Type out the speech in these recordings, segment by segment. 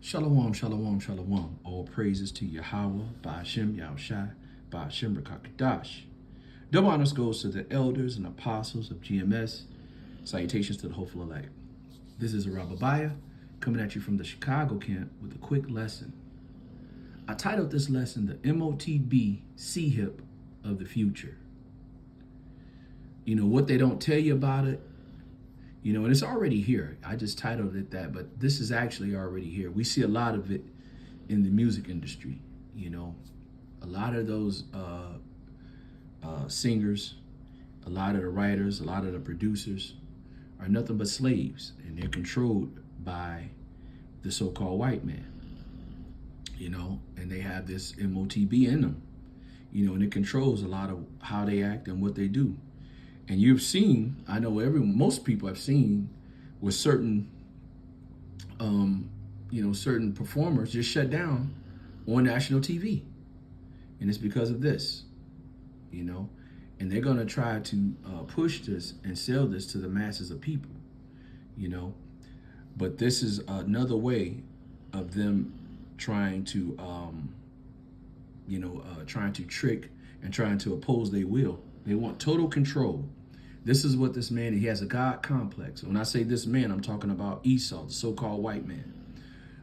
Shalom, shalom, shalom. All praises to Yahweh, Ba'ashem Yahushai, Ba'ashem Rakakadash. Double honors goes to the elders and apostles of GMS. Salutations to the hopeful elect. This is Arababiah coming at you from the Chicago camp with a quick lesson. I titled this lesson the Motb C-Hip of the future. You know, what they don't tell you about it, and it's already here. I just titled it that, but this is actually already here. We see a lot of it in the music industry. A lot of those singers, a lot of the writers, a lot of the producers are nothing but slaves, and they're controlled by the so-called white man, and they have this Motb in them, and it controls a lot of how they act and what they do. And you've seen, I know most people have seen with certain, certain performers just shut down on national TV. And it's because of this, and they're going to try to push this and sell this to the masses of people, but this is another way of them trying to, trying to trick and trying to oppose their will. They want total control. This is what this man, he has a God complex. When I say this man, I'm talking about Esau, the so-called white man.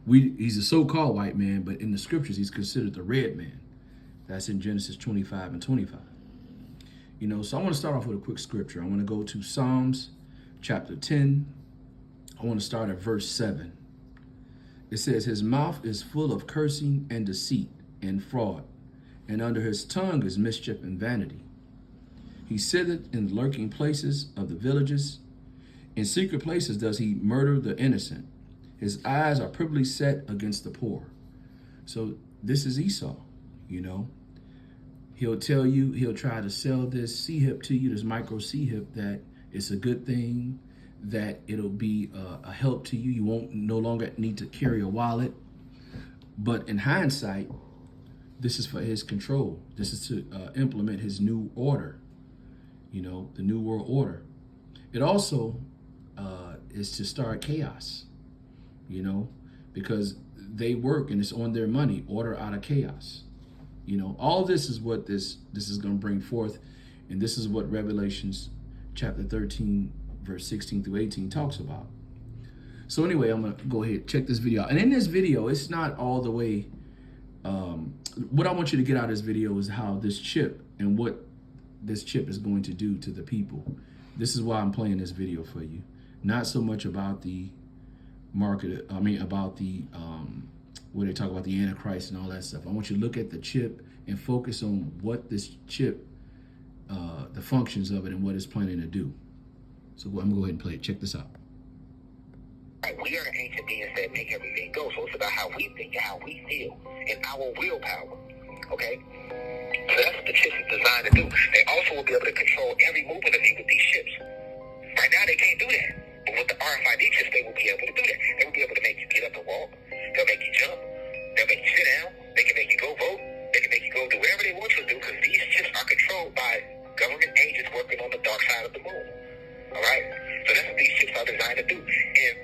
He's a so-called white man, but in the scriptures, he's considered the red man. That's in Genesis 25 and 25. So I want to start off with a quick scripture. I want to go to Psalms chapter 10. I want to start at verse 7. It says, his mouth is full of cursing and deceit and fraud, and under his tongue is mischief and vanity. He sitteth in lurking places of the villages. In secret places does he murder the innocent. His eyes are privily set against the poor. So this is Esau, He'll tell you, he'll try to sell this C-hip to you, this micro C-hip, that it's a good thing, that it'll be a help to you. You won't no longer need to carry a wallet. But in hindsight, this is for his control. This is to implement his new order. The New World Order. It also is to start chaos, because they work and it's on their money, order out of chaos. All this is what this is going to bring forth. And this is what Revelations chapter 13, verse 16 through 18 talks about. So anyway, I'm going to go ahead, check this video out. And in this video, it's not all the way, what I want you to get out of this video is how this chip and what this chip is going to do to the people. This is why I'm playing this video for you. Not so much about the market, about the, where they talk about the Antichrist and all that stuff. I want you to look at the chip and focus on what this chip, the functions of it and what it's planning to do. So I'm gonna go ahead and play it. Check this out. We are ancient beings that make everything go. So it's about how we think and how we feel and our willpower. Okay? So that's what the chips is designed to do. They also will be able to control every movement of you with these chips. Right now, they can't do that. But with the RFID chips, they will be able to do that. They will be able to make you get up and walk. They'll make you jump. They'll make you sit down. They can make you go vote. They can make you go do whatever they want you to do, because these chips are controlled by government agents working on the dark side of the moon. All right? So that's what these chips are designed to do. And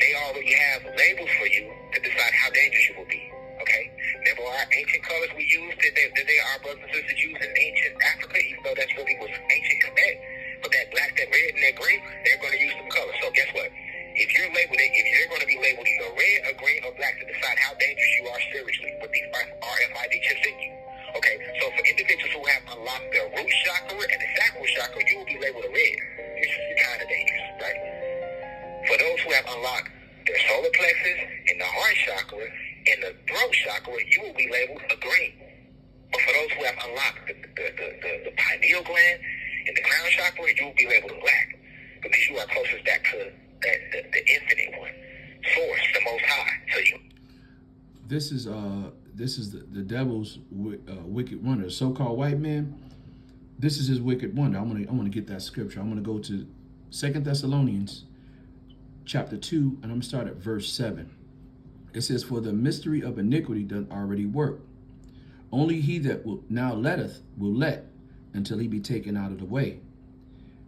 they already have labels for you to decide how dangerous you will be. Okay? Remember our ancient colors we used that our brothers and sisters used in ancient Africa, even though that's really was ancient Kemet. But that black, that red, and that green, they're going to use some colors. So guess what? If you're going to be labeled either red or green or black to decide how dangerous you are seriously with these RFID chips in you. Okay? So for individuals who have unlocked their root chakra and the sacral chakra, you will be labeled a red. You're kind of dangerous, right? For those who have unlocked their solar plexus and the heart chakra and the throat chakra, you will be labeled a green. But for those who have unlocked the pineal gland and the crown chakra, you will be labeled a black, because you are closest back to the infinite one, source, the most high. So you. This is the devil's wicked wonder, the so-called white man. This is his wicked wonder. I'm gonna get that scripture. I'm gonna go to 2 Thessalonians chapter 2, and I'm gonna start at verse 7. It says, for the mystery of iniquity doth already work. Only he that will now letteth will let until he be taken out of the way.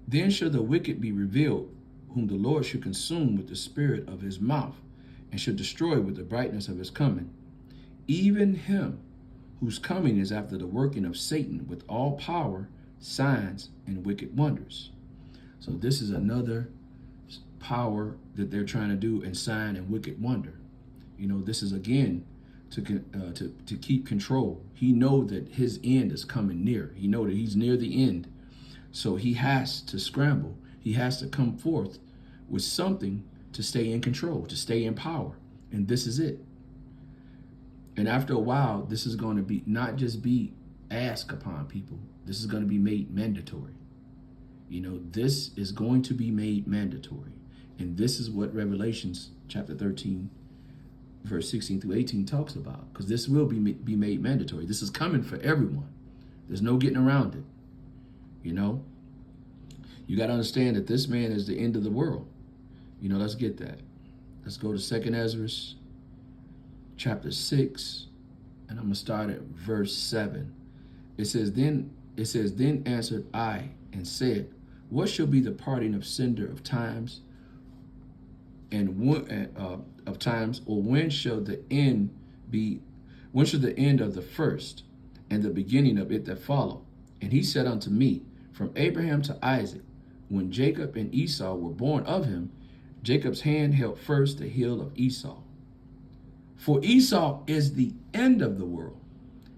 Then shall the wicked be revealed, whom the Lord should consume with the spirit of his mouth, and shall destroy with the brightness of his coming, even him whose coming is after the working of Satan with all power, signs, and wicked wonders. So this is another power that they're trying to do in sign and wicked wonder. You know, this is again to keep control. He know that his end is coming near. He know that he's near the end. So he has to scramble. He has to come forth with something to stay in control, to stay in power. And this is it. And after a while, this is going to be not just be asked upon people. This is going to be made mandatory. You know, this is going to be made mandatory. And this is what Revelations chapter 13, verse 16 through 18 talks about. Because this will be made mandatory. This is coming for everyone. There's no getting around it. You know, you got to understand that this man is the end of the world. You know, let's get that. Let's go to 2nd Ezra chapter 6, and I'm going to start at verse 7. It says, then answered I and said, what shall be the parting of cinder of times, or when shall the end of the first, and the beginning of it that follow? And he said unto me, from Abraham to Isaac, when Jacob and Esau were born of him, Jacob's hand held first the heel of Esau. For Esau is the end of the world,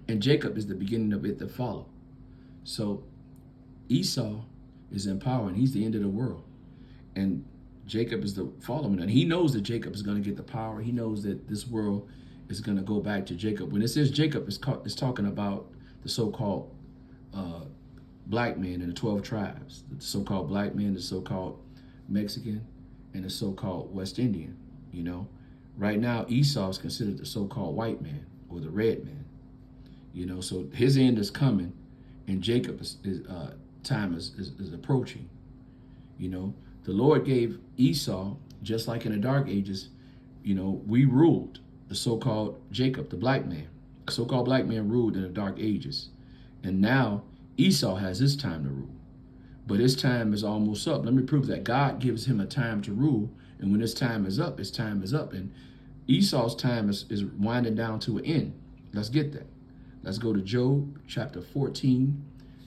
and Jacob is the beginning of it that follow. So Esau is in power, and he's the end of the world. And Jacob is the following. And he knows that Jacob is going to get the power. He knows that this world is going to go back to Jacob. When it says Jacob, it's talking about the so-called black man in the 12 tribes. The so-called black man, the so-called Mexican, and the so-called West Indian. You know, right now Esau is considered the so-called white man or the red man. You know, so his end is coming, and Jacob's time is approaching. You know, the Lord gave Esau, just like in the Dark Ages, you know, we ruled the so-called Jacob, the black man. The so-called black man ruled in the Dark Ages. And now Esau has his time to rule. But his time is almost up. Let me prove that. God gives him a time to rule. And when his time is up, his time is up. And Esau's time is winding down to an end. Let's get that. Let's go to Job chapter 14.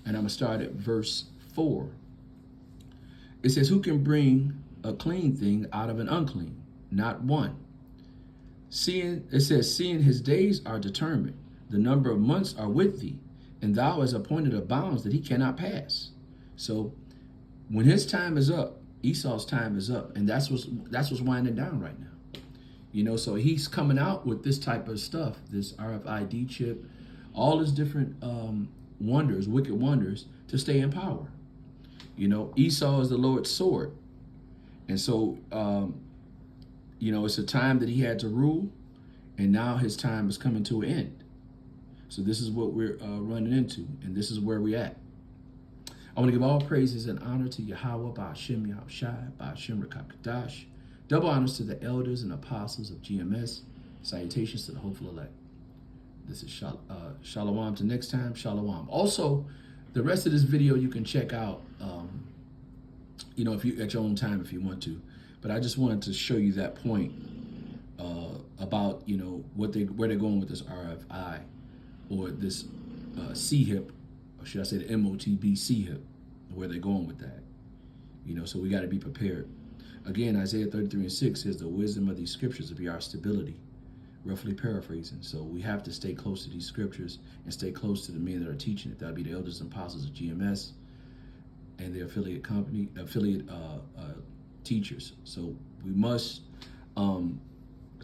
And I'm going to start at verse 4. It says, who can bring a clean thing out of an unclean? Not one. Seeing his days are determined, the number of months are with thee, and thou hast appointed a bounds that he cannot pass. So when his time is up, Esau's time is up, and that's what's winding down right now. You know, so he's coming out with this type of stuff, this RFID chip, all his different wonders, wicked wonders, to stay in power. You know, Esau is the Lord's sword. And so, you know, it's a time that he had to rule, and now his time is coming to an end. So this is what we're running into, and this is where we're at. I want to give all praises and honor to Yahweh, Ba'ashem Yahushai, Ba'ashem Rakakadash. Double honors to the elders and apostles of GMS. Salutations to the hopeful elect. This is Shalom. Till next time, Shalom. Also, the rest of this video you can check out, you know, if you at your own time if you want to. But I just wanted to show you that point about, you know, where they're going with this RFI or this C-HIP, or should I say the Motb C-HIP, where they're going with that. You know, so we got to be prepared. Again, Isaiah 33:6 says the wisdom of these scriptures will be our stability, roughly paraphrasing. So we have to stay close to these scriptures and stay close to the men that are teaching it. That'll be the elders and apostles of GMS and their affiliate teachers. So we must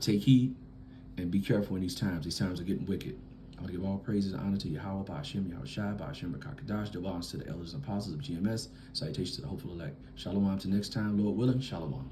take heed and be careful in these times. These times are getting wicked. I want to give all praises and honor to Yahweh, Ba'ashem Yahushai, Ba'ashem Rakakadash, double honors to the elders and apostles of GMS. Salutations to the hopeful elect. Shalom. Till next time, Lord willing, Shalom.